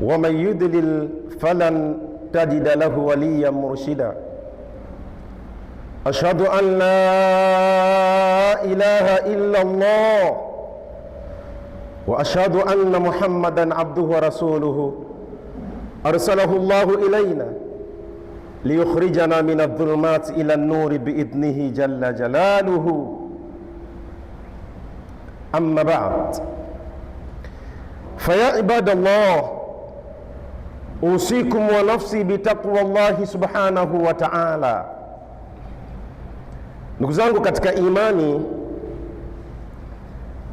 ومن يضلل فلن تجد له وليا مرشدا. أشهد أن لا إله إلا الله وأشهد أن محمدا عبده ورسوله أرسله الله إلينا ليخرجنا من الظلمات إلى النور بإذنه جل جلاله. أما بعد، فيا عباد الله، أوصيكم ونفسي بتقوى الله subhanahu wa ta'ala. Ndugu zangu katika imani,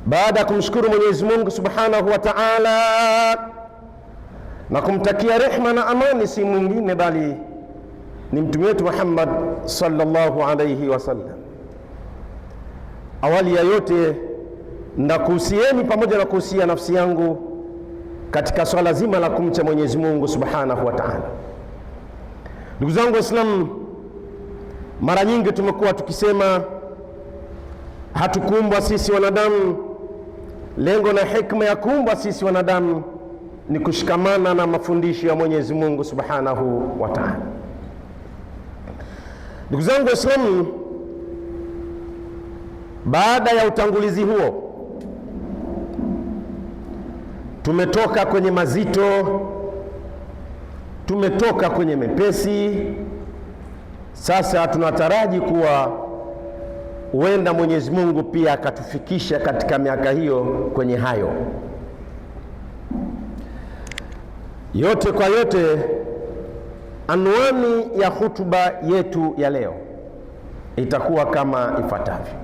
baada ya kumshukuru Mwenyezi Mungu subhanahu wa ta'ala na kumtakia rehma na amani si mwingine bali ni mtume wetu Muhammad sallallahu alayhi wasallam, awali ya yote nakuhusieni pamoja na kuhusia nafsi yangu katika swala zima la kumcha Mwenyezi Mungu subhanahu wa ta'ala. Ndugu zangu Waislamu, mara nyingi tumekuwa tukisema hatukuumbwa sisi wanadamu. Lengo na hikma ya kuumbwa sisi wanadamu ni kushikamana na mafundisho ya Mwenyezi Mungu subhanahu wa ta'ala. Ndugu zangu Waislamu, baada ya utangulizi huo, tumetoka kwenye mazito, tumetoka kwenye mepesi. Sasa tunataraji kuwa huenda Mwenyezi Mungu pia akatufikisha katika miaka hiyo kwenye hayo yote. Kwa yote, anwani ya hutuba yetu ya leo itakuwa kama ifuatavyo: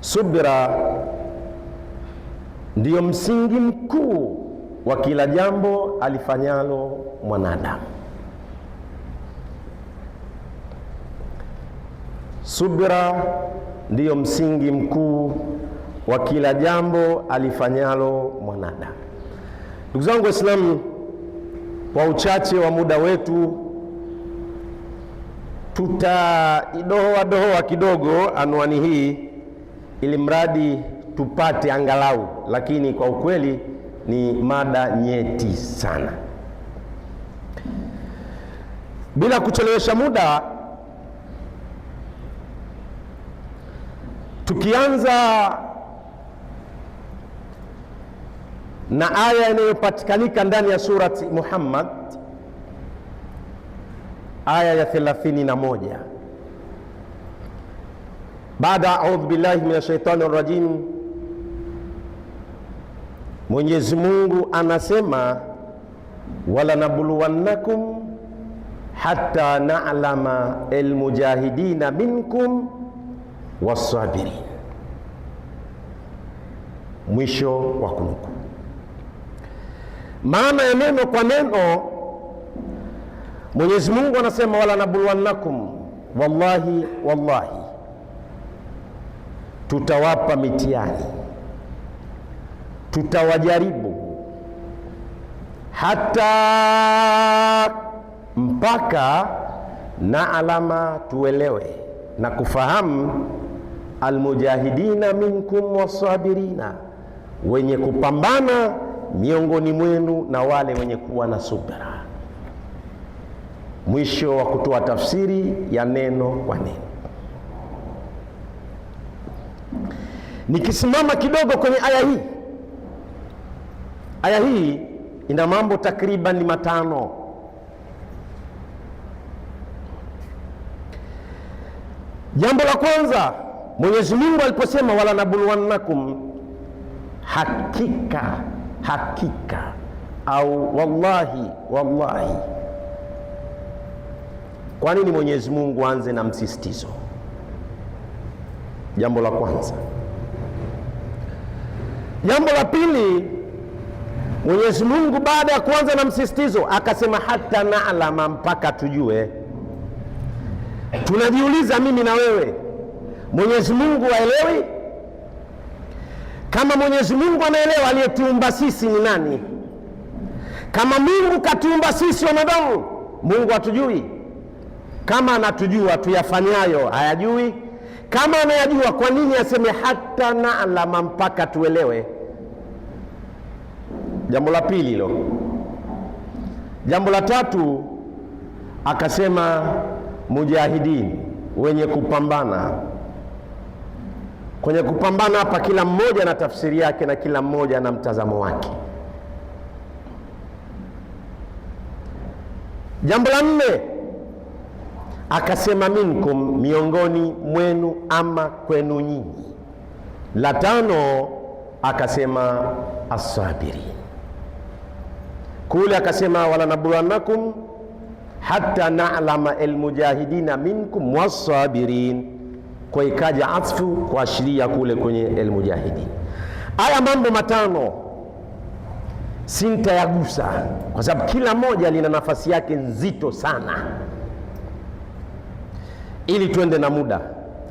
subira ndiyo msingi mkuu wa kila jambo alifanyalo mwanadamu. Subira ndiyo msingi mkuu wa kila jambo alifanyalo mwanadamu. Ndugu zangu Waislamu, kwa uchache wa muda wetu tutaidoa kidogo anwani hii ili mradi tupate angalau, lakini kwa ukweli ni mada nyeti sana. Bila kuchelewesha muda, tukianza na aya inayopatikanika ndani ya surati Muhammad, aya ya 31. Baada a'udhu billahi minash shaitani rajim, Mwenyezi Mungu anasema wala nabluwannakum hatta na'lama almujahidina minkum wasabirin. Mwisho wa kunuku. Maana ya neno kwa neno, Mwenyezi Mungu anasema wala nabluwannakum, wallahi wallahi tutawapa mitihani, tutawajaribu, hata mpaka na alama tuelewe na kufahamu almujahidina minkum wasabirina, wenye kupambana miongoni mwenu na wale wenye kuwa na subira. Mwisho wa kutoa tafsiri ya neno kwa neno. Nikisimama kidogo kwenye aya hii ina mambo takriban matano. Jambo la kwanza, Mwenyezi Mungu aliposema wala nabluwannakum, hakika au wallahi wallahi. Kwa nini Mwenyezi Mungu aanze na msisitizo? Jambo la kwanza. Jambo la pili, Mwenyezi Mungu baada ya kuanza na msisitizo akasema hata na'lama, mpaka tujue. Tunajiuliza mimi na wewe, Mwenyezi Mungu aelewi? Kama Mwenyezi Mungu anaelewa, aliyetuumba sisi ni nani? Kama Mungu katuumba sisi wanadamu, Mungu hatujui? Kama anatujua, tuyafanyayo hayajui? Kama anayajua, kwa nini aseme hata na'lama, mpaka tuelewe? Jambo la pili hilo. Jambo la tatu akasema mujahidin, wenye kupambana. Kwenye kupambana hapa kila mmoja na tafsiri yake na kila mmoja na mtazamo wake. Jambo la nne akasema minkum, miongoni mwenu ama kwenu nyinyi. La tano akasema as-sabirin. Kule akasema wala nabluwannakum hatta na'lama almujahidina minkum was-sabirin, kwa ikaja atfu kuashiria kule kwenye almujahidin. Haya mambo matano sintayagusa kwa sababu kila moja lina nafasi yake nzito sana, ili tuende na muda.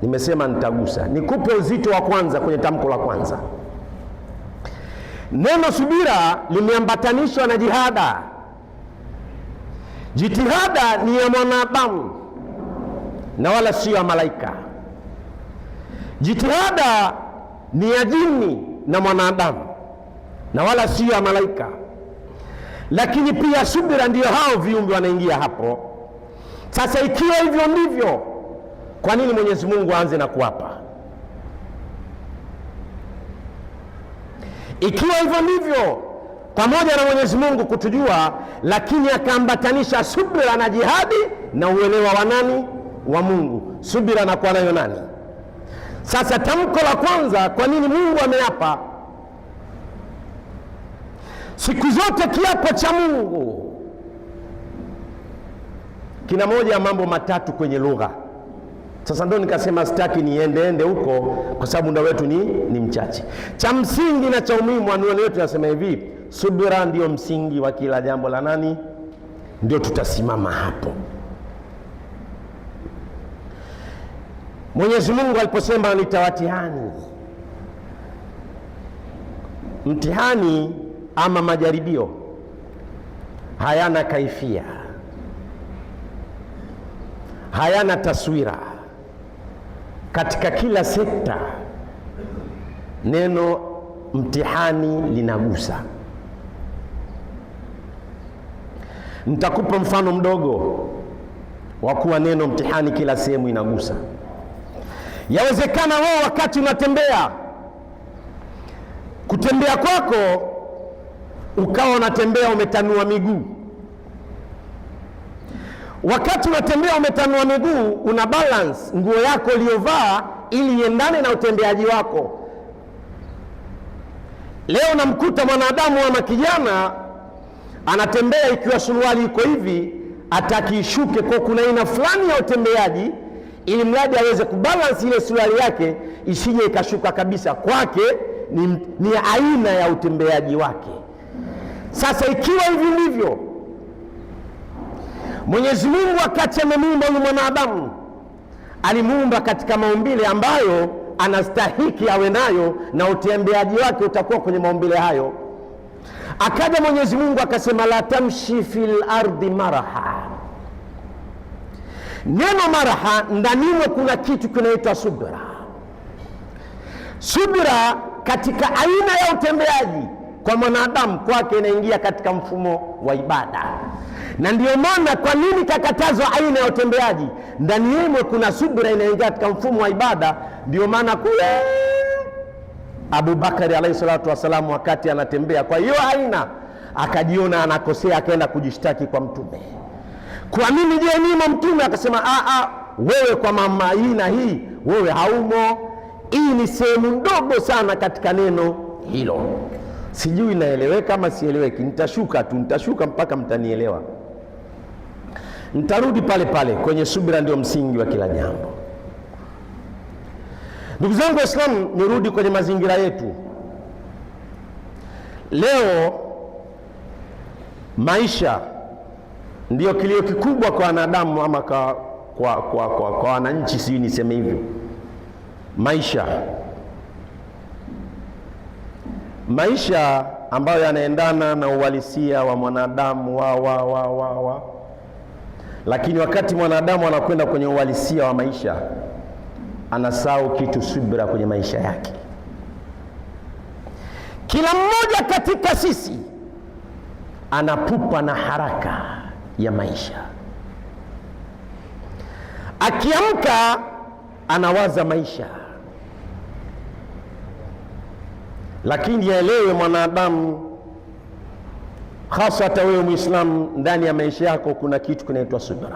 Nimesema nitagusa, nikupe uzito wa kwanza kwenye tamko la kwanza. Neno subira limeambatanishwa na jihada. Jitihada ni ya mwanadamu na wala sio ya malaika. Jitihada ni ya jini na mwanadamu na wala sio ya malaika. Lakini pia subira ndiyo hao viumbe wanaingia hapo. Sasa ikiwa hivyo ndivyo, kwa nini Mwenyezi Mungu aanze na kuapa? Ikiwa hivyo ndivyo, pamoja na Mwenyezi Mungu kutujua, lakini akaambatanisha subira na jihadi na uelewa wa nani? Wa Mungu. Subira na kwa nayo nani? Sasa tamko la kwanza, kwa nini Mungu ameapa? Siku zote kiapo cha Mungu kina moja ya mambo matatu kwenye lugha. Sasa ndio nikasema sitaki niende huko kwa sababu muda wetu ni mchache. Cha msingi na cha umuhimu, anwani yetu nasema hivi: subira ndio msingi wa kila jambo la nani? Ndio tutasimama hapo. Mwenyezi Mungu aliposema nitawatihani, mtihani ama majaribio hayana kaifia, hayana taswira. Katika kila sekta neno mtihani linagusa. Nitakupa mfano mdogo wa kuwa neno mtihani kila sehemu inagusa. Yawezekana wewe wakati unatembea, kutembea kwako ukawa unatembea umetanua miguu. Wakati unatembea umetanua miguu, una balance nguo yako uliyovaa ili iendane na utembeaji wako. Leo namkuta mwanadamu ama kijana anatembea ikiwa suruali iko hivi, atakishuke kwa kuna aina fulani ya utembeaji, ili mradi aweze kubalance ile suruali yake isije ikashuka kabisa. Kwake ni aina ya utembeaji wake. Sasa ikiwa hivi ndivyo, Mwenyezi Mungu wakati amemuumba huyu mwanadamu, alimuumba katika maumbile ambayo anastahiki awe nayo, na utembeaji wake utakuwa kwenye maumbile hayo. Akaja Mwenyezi Mungu akasema la tamshi fil ardi maraha. Neno maraha ndanimo kuna kitu kinaitwa subra. Subra katika aina ya utembeaji kwa mwanadamu kwake inaingia katika mfumo wa ibada. Na ndiyo maana kwa nini kakatazwa aina ya utembeaji? Ndani yake kuna subra inaingia katika mfumo wa ibada. Ndiyo maana kule Abu Bakari alayhi salatu wasalam wakati anatembea kwa hiyo aina, akajiona anakosea, akaenda kujishtaki kwa Mtume. Kwa nini je nimo Mtume? Akasema wewe kwa mama aina hii wewe haumo. Hii ni sehemu ndogo sana katika neno hilo. Sijui naeleweka kama sieleweki. Nitashuka mpaka mtanielewa. Nitarudi pale pale kwenye subira ndio msingi wa kila jambo. Ndugu zangu Waislamu, nirudi kwenye mazingira yetu. Leo maisha ndio kilio kikubwa kwa wanadamu ama kwa wananchi, sijui niseme hivyo. Maisha ambayo yanaendana na uhalisia wa mwanadamu lakini wakati mwanadamu anakwenda kwenye uhalisia wa maisha, anasahau kitu subira kwenye maisha yake. Kila mmoja katika sisi anapupa na haraka ya maisha. Akiamka anawaza maisha. Lakini yaelewe mwanadamu, hasa hata wewe Muislamu, ndani ya maisha yako kuna kitu kinaitwa subra.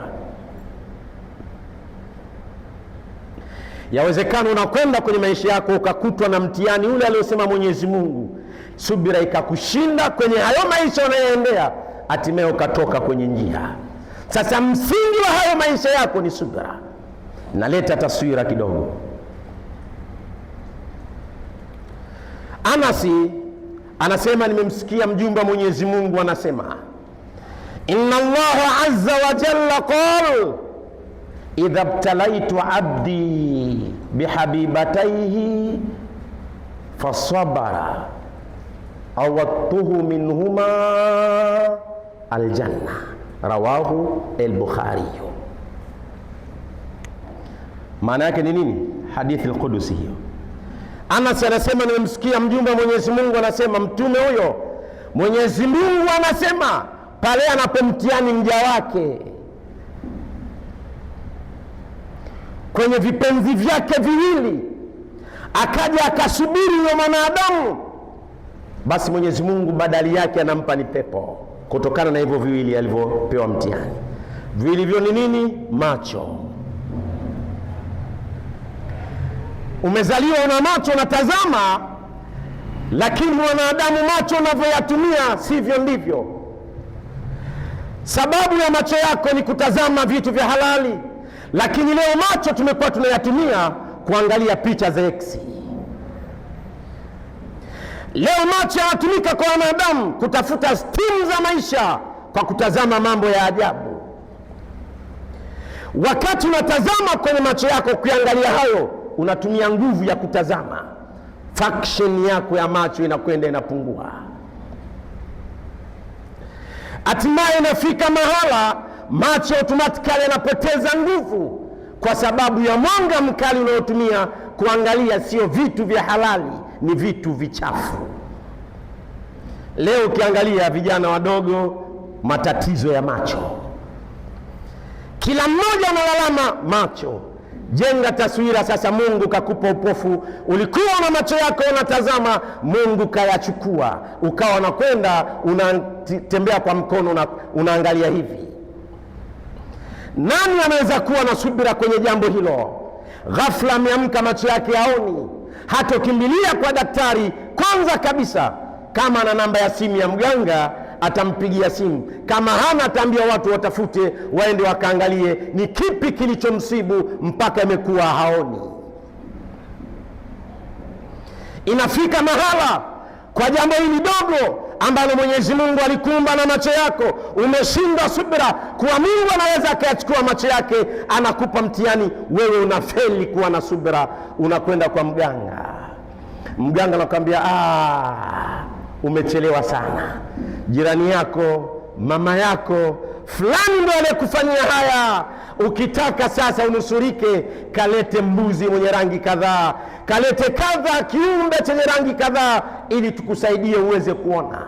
Yawezekana unakwenda kwenye maisha yako ukakutwa na mtihani ule aliyosema Mwenyezi Mungu, subira ikakushinda kwenye hayo maisha unayoendea, hatimaye ukatoka kwenye njia. Sasa msingi wa hayo maisha yako ni subra. Naleta taswira kidogo. Anasi anasema, nimemsikia mjumbe wa Mwenyezi Mungu anasema, inna Allaha azza wa jalla qala idha ibtalaitu abdi bihabibataihi fasabara awattuhu minhuma aljanna, rawahu al-Bukhari. Maana yake ni nini? Hadithi al-Qudusi hiyo. Anas anasema, nimemsikia mjumbe wa Mwenyezi Mungu anasema, mtume huyo Mwenyezi Mungu anasema pale anapomtiani mja wake kwenye vipenzi vyake viwili, akaja akasubiri huyo mwanadamu, basi Mwenyezi Mungu badali yake anampa ni pepo, kutokana na hivyo viwili alivyopewa mtihani. Viwili hivyo ni nini? Macho. Umezaliwa una macho unatazama, lakini mwanadamu macho unavyoyatumia sivyo ndivyo. Sababu ya macho yako ni kutazama vitu vya halali, lakini leo macho tumekuwa tunayatumia kuangalia picha za X. Leo macho yanatumika kwa wanadamu kutafuta stimu za maisha kwa kutazama mambo ya ajabu. Wakati unatazama kwenye macho yako kuangalia hayo, unatumia nguvu ya kutazama, function yako ya macho inakwenda inapungua. Hatimaye inafika mahala macho automatically yanapoteza nguvu kwa sababu ya mwanga mkali unaotumia kuangalia sio vitu vya halali, ni vitu vichafu. Leo ukiangalia vijana wadogo, matatizo ya macho, kila mmoja analalama macho. Jenga taswira sasa, Mungu kakupa upofu, ulikuwa na macho yako unatazama, Mungu kayachukua, ukawa unakwenda unatembea kwa mkono unaangalia hivi. Nani anaweza kuwa na subira kwenye jambo hilo? Ghafla ameamka macho yake haoni, hatokimbilia kwa daktari. Kwanza kabisa, kama ana namba ya simu ya mganga atampigia simu, kama hana ataambia watu watafute waende wakaangalie ni kipi kilichomsibu mpaka imekuwa haoni. Inafika mahala kwa jambo hili dogo ambalo Mwenyezi Mungu alikuumba na macho yako, umeshindwa subira kuwa Mungu anaweza akayachukua macho yake, anakupa mtihani, wewe unafeli kuwa na subira, unakwenda kwa mganga. Mganga anakuambia umechelewa sana, jirani yako, mama yako fulani ndio aliyekufanyia haya. Ukitaka sasa unusurike, kalete mbuzi mwenye rangi kadhaa, kalete kadha, kiumbe chenye rangi kadhaa, ili tukusaidie uweze kuona,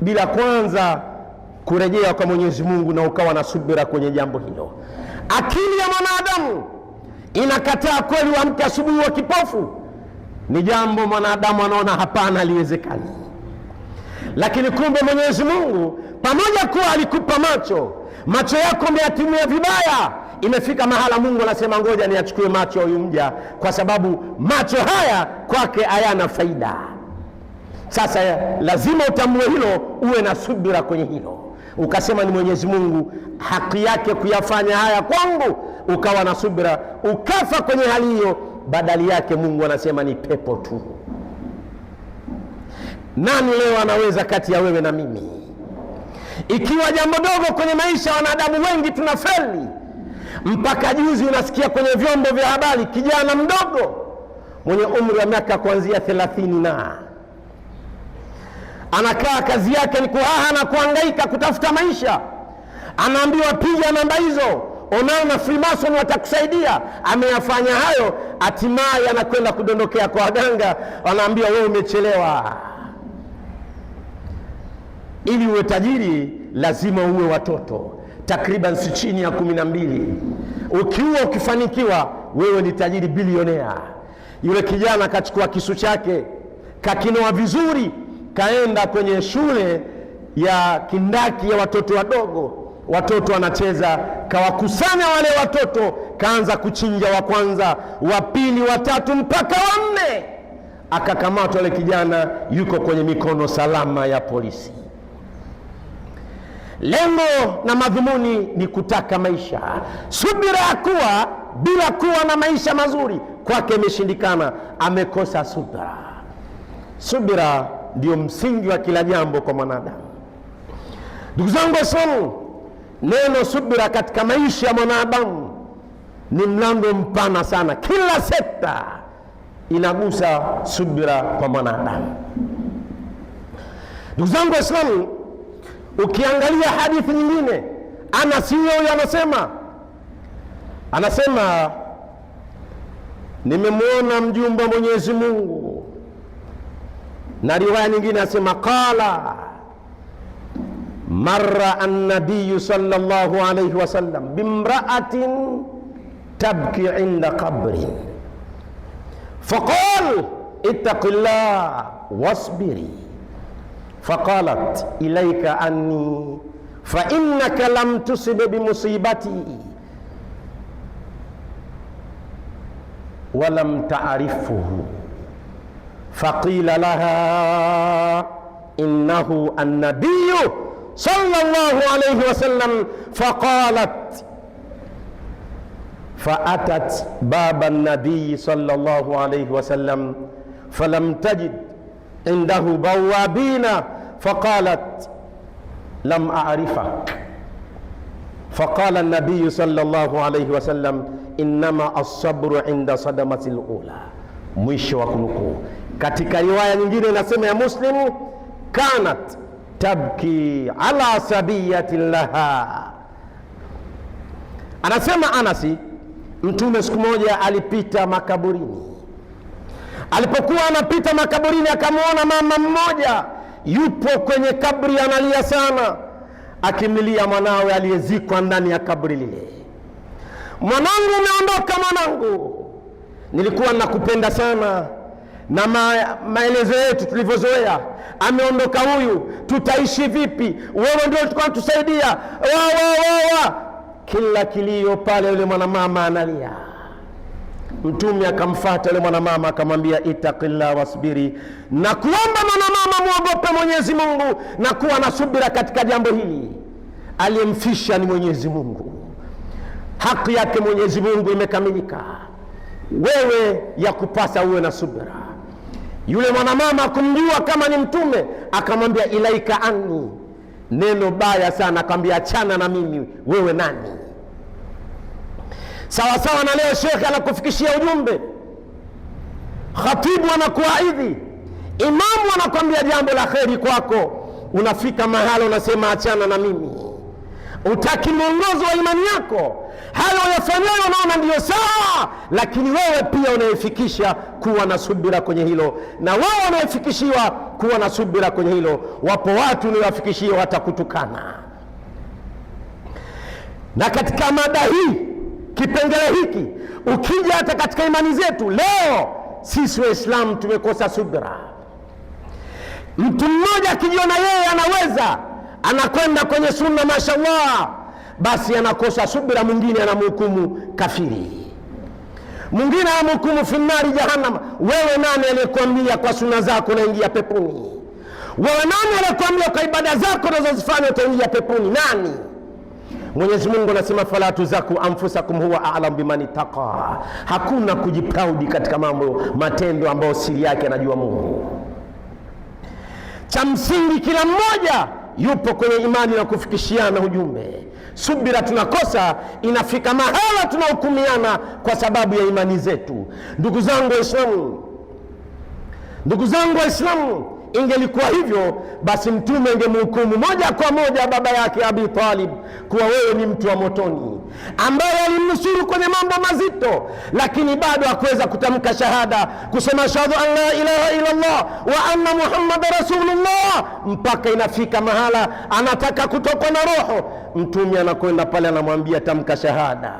bila kwanza kurejea kwa Mwenyezi Mungu na ukawa na subira kwenye jambo hilo. Akili ya mwanadamu inakataa kweli uamke asubuhi wa kipofu. Ni jambo mwanadamu anaona hapana, haliwezekani. Lakini kumbe Mwenyezi Mungu pamoja kuwa alikupa macho yako umeyatumia vibaya, imefika mahala Mungu anasema ngoja niachukue macho ya huyu mja, kwa sababu macho haya kwake hayana faida. Sasa lazima utambue hilo, uwe na subira kwenye hilo, ukasema ni Mwenyezi Mungu haki yake kuyafanya haya kwangu, ukawa na subira, ukafa kwenye hali hiyo, badali yake Mungu anasema ni pepo tu. Nani leo anaweza kati ya wewe na mimi? Ikiwa jambo dogo kwenye maisha, wanadamu wengi tunafeli. Mpaka juzi unasikia kwenye vyombo vya habari kijana mdogo mwenye umri wa miaka kuanzia 30 na anakaa kazi yake ni kuhaha na kuhangaika kutafuta maisha, anaambiwa piga namba hizo, onana na Freemason watakusaidia. Ameyafanya hayo, hatimaye anakwenda kudondokea kwa waganga, wanaambiwa wewe umechelewa. Ili uwe tajiri lazima uwe watoto takriban si chini ya 12. Ukiwa ukifanikiwa wewe ni tajiri bilionea. Yule kijana kachukua kisu chake, kakinoa vizuri, kaenda kwenye shule ya kindaki ya watoto wadogo, watoto wanacheza, kawakusanya wale watoto, kaanza kuchinja wa kwanza, wa pili, wa tatu mpaka wa 4. Akakamatwa yule kijana, yuko kwenye mikono salama ya polisi. Lengo na madhumuni ni kutaka maisha. Subira ya kuwa bila kuwa na maisha mazuri kwake imeshindikana, amekosa subira. Subira ndio msingi wa kila jambo kwa mwanadamu. Ndugu zangu Waislamu, neno subira katika maisha ya mwanadamu ni mlango mpana sana. Kila sekta inagusa subira kwa mwanadamu. Ndugu zangu Waislamu, ukiangalia hadithi nyingine, Anas huyo anasema nimemwona mjumbe wa Mwenyezi Mungu, na riwaya nyingine anasema qala marra an-nabiy sallallahu alayhi wasallam bimra'atin tabki 'inda qabrin faqala ittaqillah wasbiri faqalat ilayka anni fa innaka lam tusib bimusibati wa lam ta'rifuhu faqila laha innahu an-nabiy sallallahu alayhi wasallam faqalat faatat baba an-nabiy sallallahu alayhi wasallam falam tajid indahu bawabina faqalat lam a'rifak faqala an-nabiy sallallahu alayhi wasallam innama as-sabru inda sadamati al-ula. Mwisho wa kunukuu. Katika riwaya nyingine inasema ya Muslim, kanat tabki ala sabiyati laha. Anasema Anasi, Mtume siku moja alipita makaburini. Alipokuwa anapita makaburini akamwona mama mmoja yupo kwenye kabri analia sana, akimlilia mwanawe aliyezikwa ndani ya kabri lile. Mwanangu, umeondoka mwanangu, nilikuwa nakupenda sana, na maelezo yetu tulivyozoea, ameondoka huyu, tutaishi vipi? Wewe ndio tulikuwa tusaidia. Wa kila kilio pale, yule mwanamama analia. Mtume akamfuata yule mwanamama akamwambia ittaqillah wasbiri, na kuomba mwanamama muogope Mwenyezi Mungu na kuwa na subira katika jambo hili. Aliyemfisha ni Mwenyezi Mungu, haki yake Mwenyezi Mungu imekamilika. Wewe ya kupasa uwe na subira. Yule mwanamama kumjua kama ni Mtume akamwambia ilaika anni, neno baya sana, akamwambia achana na mimi, wewe nani? Sawa sawa na leo shekhe anakufikishia ujumbe, khatibu anakuaidhi, imamu anakuambia jambo la kheri kwako, unafika mahala unasema achana na mimi. Utaki mwongozo wa imani yako, hayo yafanyayo unaona ndio sawa, lakini wewe pia unayefikisha kuwa na subira kwenye hilo, na wewe unayefikishiwa kuwa na subira kwenye hilo. Wapo watu unayewafikishia watakutukana. Na katika mada hii, kipengele hiki, ukija hata katika imani zetu leo, sisi Waislamu tumekosa subira. Mtu mmoja akijiona yeye anaweza, anakwenda kwenye sunna mashallah, basi anakosa subira. Mwingine anamhukumu kafiri, mwingine anamhukumu finari jahannam. Wewe nani aliyekwambia kwa sunna zako unaingia peponi? Wewe nani aliyekwambia kwa ibada zako unazozifanya utaingia peponi? Nani? Mwenyezi Mungu anasema fala tuzaku anfusakum huwa a'lam biman ittaqa. Hakuna kujiproudi katika mambo, matendo ambayo siri yake anajua Mungu. Cha msingi kila mmoja yupo kwenye imani na kufikishiana ujumbe. Subira tunakosa, inafika mahala tunahukumiana kwa sababu ya imani zetu. Ndugu zangu Waislamu, ingelikuwa hivyo basi Mtume ingemhukumu moja kwa moja baba yake Abi Talib kuwa wewe ni mtu wa motoni. ambaye alimnusuru kwenye mambo mazito, lakini bado hakuweza kutamka shahada, kusema ashhadu an la ilaha illa Allah wa anna Muhammad rasulullah, mpaka inafika mahala anataka kutokwa na roho. Mtume anakwenda pale anamwambia tamka shahada,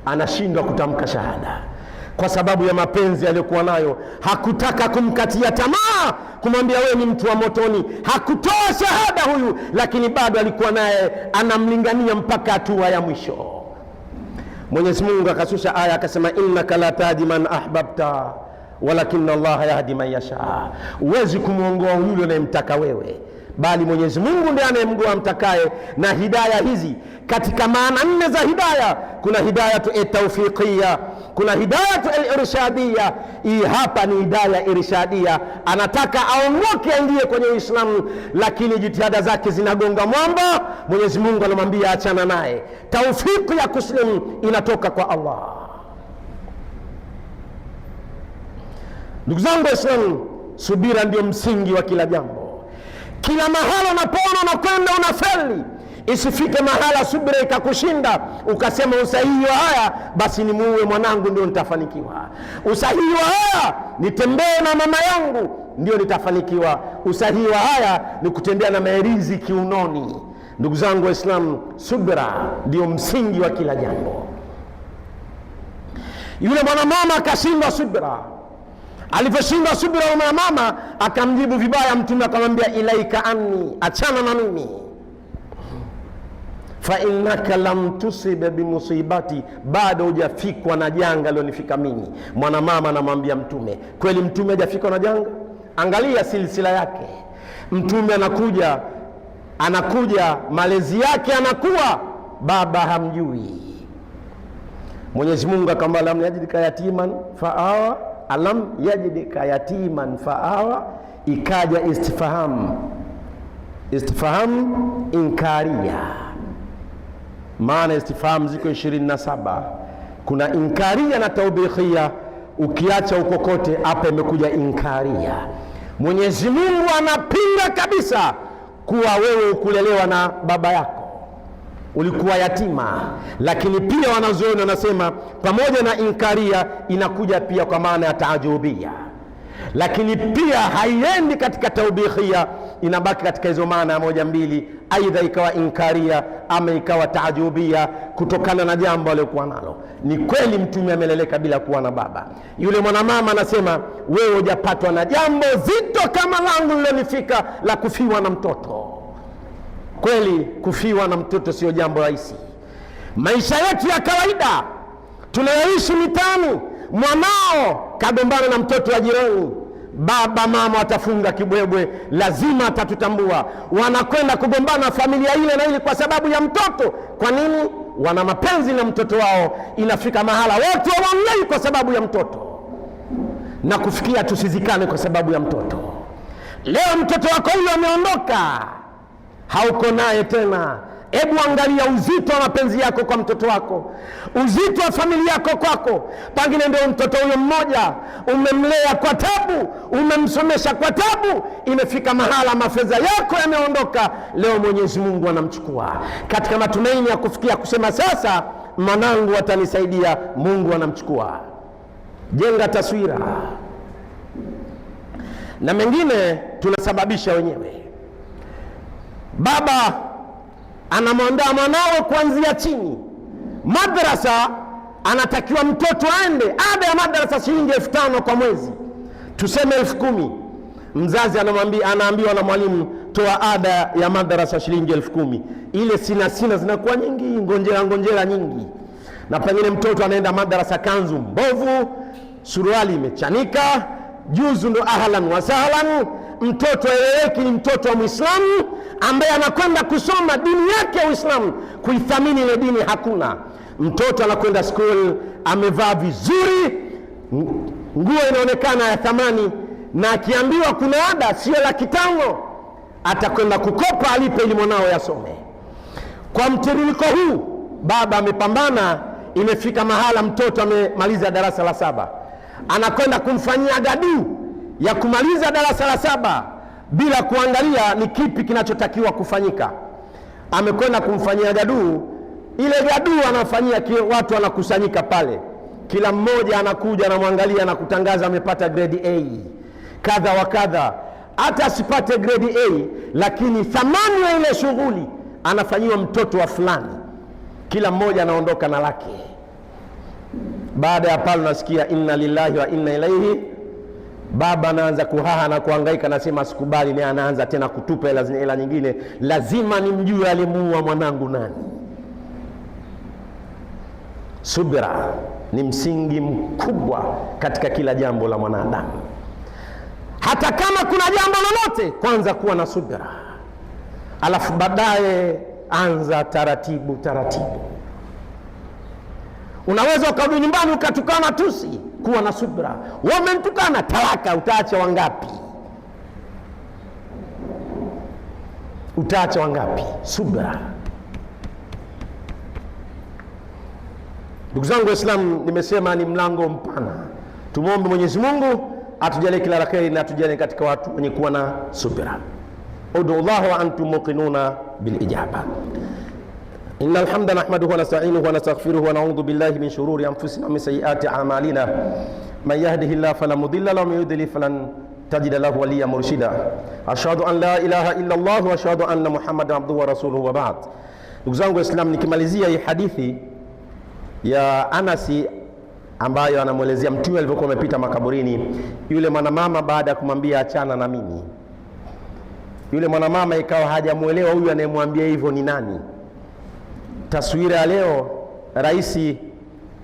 anashindwa kutamka shahada kwa sababu ya mapenzi aliyokuwa nayo. Hakutaka kumkatia tamaa, kumwambia wewe ni mtu wa motoni. Hakutoa shahada huyu, lakini bado alikuwa naye anamlingania mpaka hatua ya mwisho. Mwenyezi Mungu akashusha aya akasema, innaka la tahdi man ahbabta walakinna Allah yahdi man yasha. Huwezi kumuongoa yule unayemtaka wewe, bali Mwenyezi Mungu ndiye anayemgoa amtakaye. Na hidayah hizi katika maana 4 za hidayah, kuna hidayatu at-tawfiqiyya, kuna hidayatu al-irshadiyya. Hii hapa ni hidayah irshadia, anataka aongoke aingie kwenye Uislamu, lakini jitihada zake zinagonga mwamba. Mwenyezi Mungu anamwambia achana naye. Tawfiki ya kuslimu inatoka kwa Allah. Ndugu zangu Waislamu, subira ndio msingi wa kila jambo. Kila mahala unapoona unakwenda unafeli, isifike mahala subira ikakushinda ukasema usahihi wa haya basi ni muue mwanangu ndio nitafanikiwa, usahihi wa haya nitembee na mama yangu ndio nitafanikiwa, usahihi wa haya ni kutembea na maerizi kiunoni. Ndugu zangu Waislamu, subira ndio msingi wa kila jambo. Yule mwanamama akashindwa subira. Aliposhindwa subira yule mama akamjibu vibaya Mtume, akamwambia ilaika anni, achana na mimi, fa innaka lam tusib bimusibati, bado hujafikwa na janga lilonifika mimi. Mwanamama anamwambia Mtume, kweli Mtume hajafikwa na janga? Angalia silsila yake. Mtume anakuja malezi yake anakuwa baba hamjui. Mwenyezi Mungu akamwambia lam yajidika yatiman faawa, alam yajidika yatiman faawa, ikaja istifham inkaria. Maana istifham ziko 27, kuna inkaria na taubikhia. Ukiacha ukokote hapa imekuja inkaria. Mwenyezi Mungu anapinga kabisa kuwa wewe ukulelewa na baba yako, ulikuwa yatima. Lakini pia wanazuoni wanasema pamoja na inkaria inakuja pia kwa maana ya taajubia, lakini pia haiendi katika taubikhia, inabaki katika hizo maana moja mbili, aidha ikawa inkaria ama ikawa taajubia kutokana na jambo aliyokuwa nalo. Ni kweli Mtume ameleleka bila kuwa na baba. Yule mwanamama anasema wewe hujapatwa na jambo zito kama langu lilonifika la kufiwa na mtoto. Kweli kufiwa na mtoto sio jambo rahisi. Maisha yetu ya kawaida tunayoishi mitaani, mwanao kagombana na mtoto wa jirani, baba mama watafunga kibwebwe, lazima atatutambua. Wanakwenda kugombana familia ile na ile kwa sababu ya mtoto. Kwa nini? Wana mapenzi na mtoto wao. Inafika mahala wote waongei kwa sababu ya mtoto, na kufikia tusizikane kwa sababu ya mtoto. Leo mtoto wako huyo ameondoka, hauko naye tena. Hebu angalia uzito wa mapenzi yako kwa mtoto wako, uzito wa familia yako kwako. Pengine ndio mtoto huyo mmoja umemlea kwa tabu, umemsomesha kwa tabu, imefika mahala mafedha yako yameondoka. Leo Mwenyezi Mungu anamchukua katika matumaini ya kufikia kusema sasa mwanangu atanisaidia. Mungu anamchukua. Jenga taswira, na mengine tunasababisha wenyewe. Baba anamwandaa mwanawe kuanzia chini. Madrasa anatakiwa mtoto aende, ada ya madrasa shilingi 5,000 kwa mwezi, tuseme 10,000. Mzazi anaambiwa na mwalimu, toa ada ya madrasa shilingi 10,000. Ile sina zinakuwa nyingi, ngonjera nyingi. Na pengine mtoto anaenda madrasa kanzu mbovu, suruali imechanika, juzu ndo ahlan wa sahlan. Mtoto eleweki ni mtoto wa Muislamu ambaye anakwenda kusoma dini yake ya Uislamu, kuithamini ile dini hakuna. Mtoto anakwenda school amevaa vizuri, nguo inaonekana ya thamani, na akiambiwa kuna ada sio 500,000 atakwenda kukopa alipe ili mwanao yasome. Kwa mtiririko huu baba amepambana, imefika mahala mtoto amemaliza darasa la 7, anakwenda kumfanyia gadu ya kumaliza darasa la 7 bila kuangalia ni kipi kinachotakiwa kufanyika. Amekwenda kumfanyia gadu ile gaduu anafanyia watu wanakusanyika pale, kila mmoja anakuja anamwangalia na kutangaza amepata grade A kadha wa kadha. Hata asipate grade A, lakini thamani ya ile shughuli anafanyiwa mtoto wa fulani, kila mmoja anaondoka na lake. Baada ya pale nasikia inna lillahi wa inna ilaihi. Baba anaanza kuhaha na kuhangaika, nasema sikubali, naye anaanza tena kutupa hela nyingine, lazima nimjue alimuua mwanangu nani. Subira ni msingi mkubwa katika kila jambo la mwanadamu. Hata kama kuna jambo lolote, kwanza kuwa na subira, alafu baadaye anza taratibu taratibu. Unaweza ukarudi nyumbani ukatukana tusi, kuwa na subira. Wewe umenitukana, talaka, utaacha wangapi? Utaacha wangapi? Subira. Ndugu zangu Waislamu, nimesema ni mlango mpana. Tumuombe Mwenyezi Mungu atujalie kila la kheri na atujalie katika watu wenye kuwa na subira. Ud'u Allah wa antum muqinuna bil ijaba. إن الحمد نحمده ونستعينه ونستغفره ونعوذ بالله من شرور أنفسنا ومن سيئات أعمالنا من يهده الله فلا مضل له ومن يضلل فلن تجد له وليا مرشدا أشهد أن لا إله إلا الله وأشهد أن محمدا عبده ورسوله وبعد. Ndugu zangu Waislamu, nikimalizia hii hadithi ya Anasi ambayo anamuelezea Mtume alipokuwa amepita makaburini, yule mwanamama baada ya kumwambia achana na mimi, yule mwanamama ikawa hajamuelewa huyu anayemwambia hivyo ni nani. Taswira ya leo, rais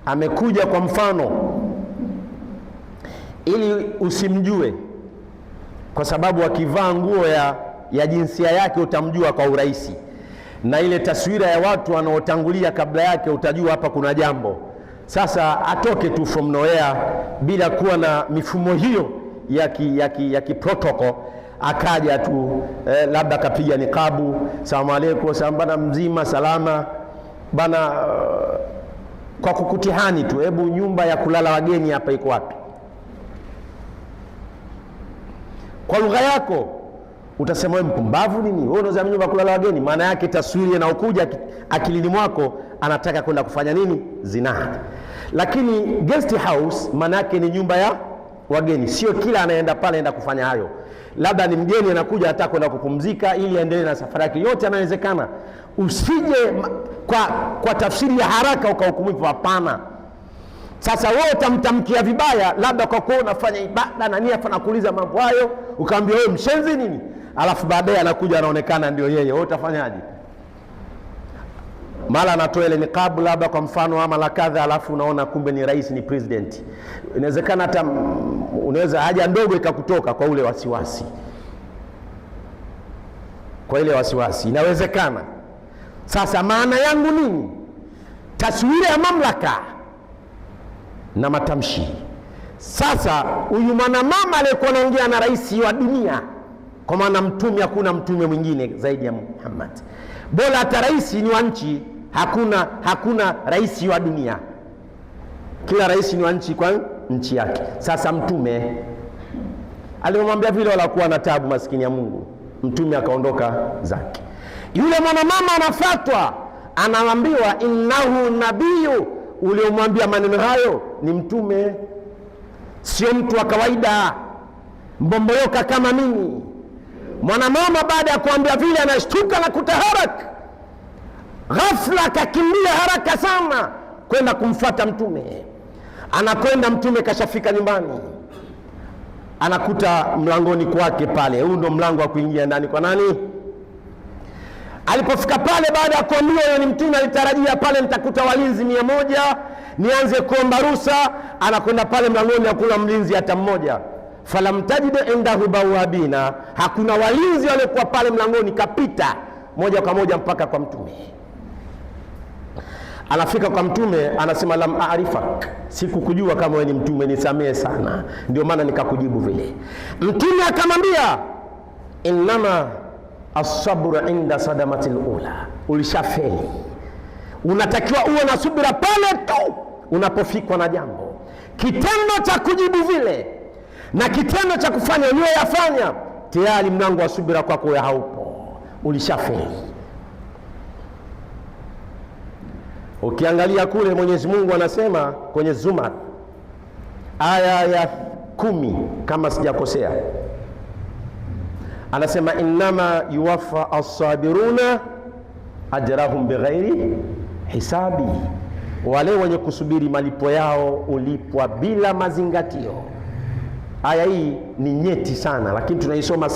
amekuja kwa mfano ili usimjue, kwa sababu akivaa nguo ya jinsia yake utamjua kwa urahisi, na ile taswira ya watu wanaotangulia kabla yake utajua hapa kuna jambo. Sasa atoke tu from nowhere bila kuwa na mifumo hiyo ya protocol, akaja tu labda kapiga nikabu, salamu alaykum, sambana mzima salama bana, kwa kukutihani tu, hebu nyumba ya kulala wageni hapa iko wapi? Kwa lugha yako utasema wewe mpumbavu nini? Wewe unaweza nyumba ya kulala wageni? Maana yake taswira inaokuja akilini mwako, anataka kwenda kufanya nini? Zinaa. Lakini guest house maana yake ni nyumba ya wageni, sio kila anaenda pale anaenda kufanya hayo. Labda ni mgeni anakuja hata kwenda kupumzika ili aendelee na safari yake, yote yanawezekana. Usije kwa tafsiri ya haraka ukahukumu, hapana. Sasa wewe utamtamkia vibaya, labda kwa kuwa unafanya ibada na nia afana kuuliza mambo hayo, ukaambia wewe mshenzi nini, alafu baadaye anakuja anaonekana ndio yeye, wewe utafanyaje? Mara anatoa ile nikabu labda kwa mfano ama la kadha, alafu unaona kumbe ni rais, ni president. Inawezekana hata unaweza haja ndogo ikakutoka kwa ule wasiwasi, kwa ile wasiwasi inawezekana. Sasa maana yangu nini? Taswira ya mamlaka na matamshi. Sasa huyu mwanamama aliyekuwa anaongea na rais wa dunia, kwa maana mtume, hakuna mtume mwingine zaidi ya Muhammad. Bora hata rais ni wa nchi, hakuna rais wa dunia, kila rais ni wa nchi kwa nchi yake. Sasa mtume alimwambia vile, wala kuwa na tabu, maskini ya Mungu. Mtume akaondoka zake. Yule mwanamama anafatwa, anaambiwa innahu nabiyu. Uliomwambia maneno hayo ni mtume, sio mtu wa kawaida mbomboyoka kama mimi. Mwanamama baada ya kuambia vile anashtuka na kutaharak, ghafla akakimbia haraka sana kwenda kumfuata mtume. Anakwenda, mtume kashafika nyumbani, anakuta mlangoni kwake pale. Huu ndo mlango wa kuingia ndani kwa nani? Alipofika pale, baada ya kuambiwa yeye ni mtume, alitarajia pale nitakuta walinzi 100, nianze kuomba ruhusa. Anakwenda pale mlangoni, hakuna mlinzi hata mmoja. Falam tajid indahu bawabina, hakuna walinzi waliokuwa pale mlangoni. Kapita moja kwa moja mpaka kwa mtume. Anafika kwa mtume, anasema lam aarifak, sikukujua kama wewe ni mtume, nisamehe sana, ndio maana nikakujibu vile. Mtume akamwambia innama as-sabru inda sadamatil ula, ulishafeli. Unatakiwa uwe na subira pale tu unapofikwa na jambo. Kitendo cha kujibu vile na kitendo cha kufanya uliyoyafanya, tayari mlango wa subira kwako haupo, ulishafeli. Ukiangalia kule Mwenyezi Mungu anasema kwenye Zumar aya ya 10 kama sijakosea, anasema innama yuwaffa as-sabiruna ajrahum bighairi hisabi, wale wenye kusubiri malipo yao ulipwa bila mazingatio. Aya hii ni nyeti sana, lakini tunaisoma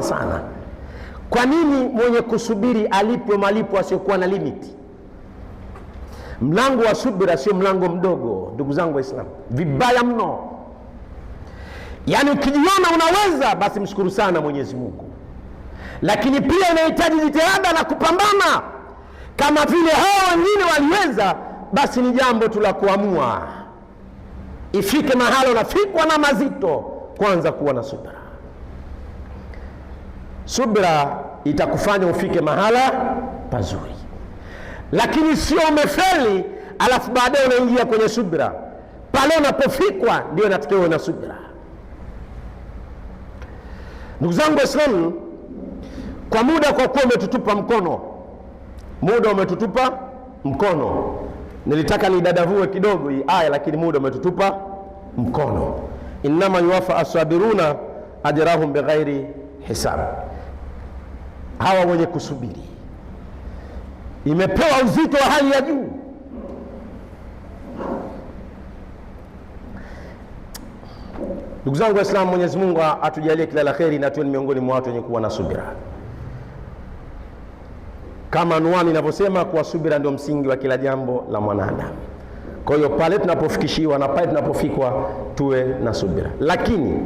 sana. Kwa nini mwenye kusubiri alipwe malipo asiokuwa na limiti? Mlango wa subira sio mlango mdogo, ndugu zangu Waislamu, vibaya mno. Yaani ukijiona unaweza, basi mshukuru sana Mwenyezi Mungu, lakini pia inahitaji jitihada na kupambana. Kama vile hao wengine waliweza, basi ni jambo tu la kuamua. Ifike mahali unafikwa na mazito, kwanza kuwa na subira. Subira itakufanya ufike mahala pazuri, lakini sio umefeli alafu baadaye unaingia kwenye subira. Pale unapofikwa ndio inatakiwa na subira. Ndugu zangu Waislamu, kwa muda, kwa kuwa umetutupa mkono, nilitaka nidadavue kidogo hii aya, lakini muda umetutupa mkono. Innama yuwaffa as-sabiruna ajrahum bighairi hisab. Hawa wenye kusubiri imepewa uzito wa hali ya juu. Ndugu zangu Waislamu, Mwenyezi Mungu atujalie kila la kheri na tuwe miongoni mwa watu wenye kuwa na subira. Kama anwani inavyosema, kuwa subira ndio msingi wa kila jambo la mwanadamu. Kwa hiyo pale tunapofikishiwa na pale tunapofikwa tuwe na subira. Lakini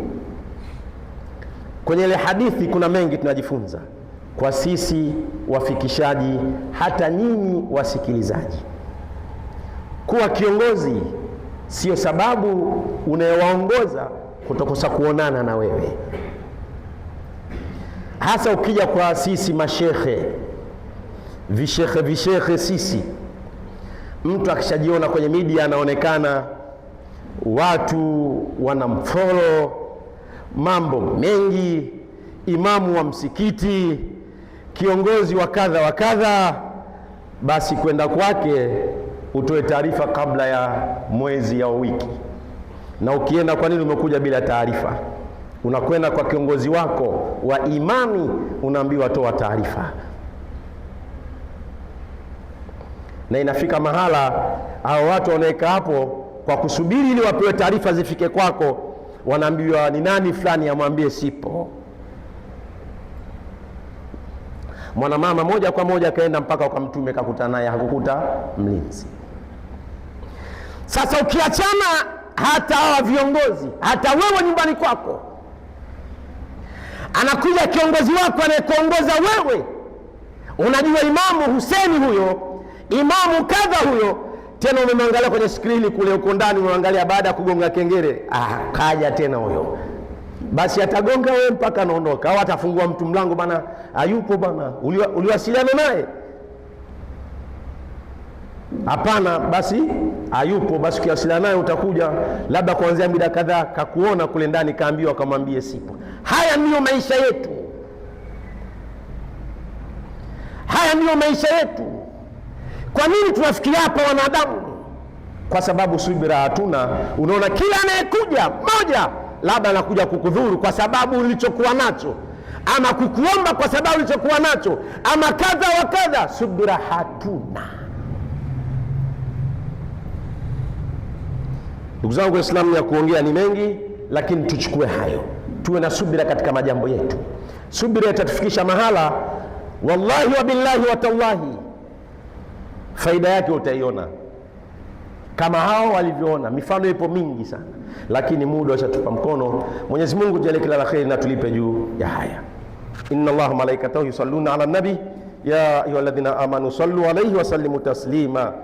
kwenye ile hadithi kuna mengi tunajifunza kwa sisi wafikishaji, hata nyinyi wasikilizaji. Kuwa kiongozi sio sababu unayewaongoza kutokosa kuonana na wewe, hasa ukija kwa sisi mashekhe, vishekhe sisi. Mtu akishajiona kwenye media anaonekana, watu wanamfollow, mambo mengi, imamu wa msikiti, kiongozi wa kadha wa kadha, basi kwenda kwake utoe taarifa kabla ya mwezi au wiki. Na ukienda, kwa nini umekuja bila taarifa? Unakwenda kwa kiongozi wako wa imani, unaambiwa toa taarifa. Na inafika mahala hao watu wanaeka hapo kwa kusubiri ili wapewe taarifa zifike kwako, wanaambiwa ni nani fulani amwambie sipo. Mwanamama moja kwa moja kaenda mpaka kwa Mtume, kakutana naye, hakukuta mlinzi. Sasa ukiachana hata hawa viongozi, hata wewe nyumbani kwako, anakuja kiongozi wako anayekuongoza wewe, unajua Imamu Huseni huyo, Imamu kadha huyo, tena umemwangalia kwenye skrini kule uko ndani, unaangalia baada ya kugonga kengele, kaja tena huyo, basi atagonga wewe mpaka anaondoka. Au atafungua mtu mlango, bana hayupo bana, uliwasiliana naye? Hapana, basi hayupo. Basi ukiwasiliana naye utakuja labda kuanzia mida kadhaa, kakuona kule ndani, kaambiwa kamwambie sipo. Haya ndiyo maisha yetu, haya ndiyo maisha yetu. Kwa nini tunafikiria hapa wanadamu? Kwa sababu subira hatuna. Unaona kila anayekuja moja, labda anakuja kukudhuru kwa sababu ulichokuwa nacho, ama kukuomba kwa sababu ulichokuwa nacho, ama kadha wa kadha. Subira hatuna. Ndugu zangu Waislamu, ya kuongea ni mengi, lakini tuchukue hayo, tuwe na subira katika majambo yetu. Subira itatufikisha mahala, wallahi wa billahi wa tallahi, faida yake utaiona kama hao walivyoona. Mifano ipo mingi sana, lakini muda ushatupa mkono. Mwenyezi Mungu jalie kila la kheri na tulipe juu ya haya. Inna Allaha malaikatahu yusalluna ala nabi ya ayyuhalladhina amanu sallu alayhi wa sallimu taslima.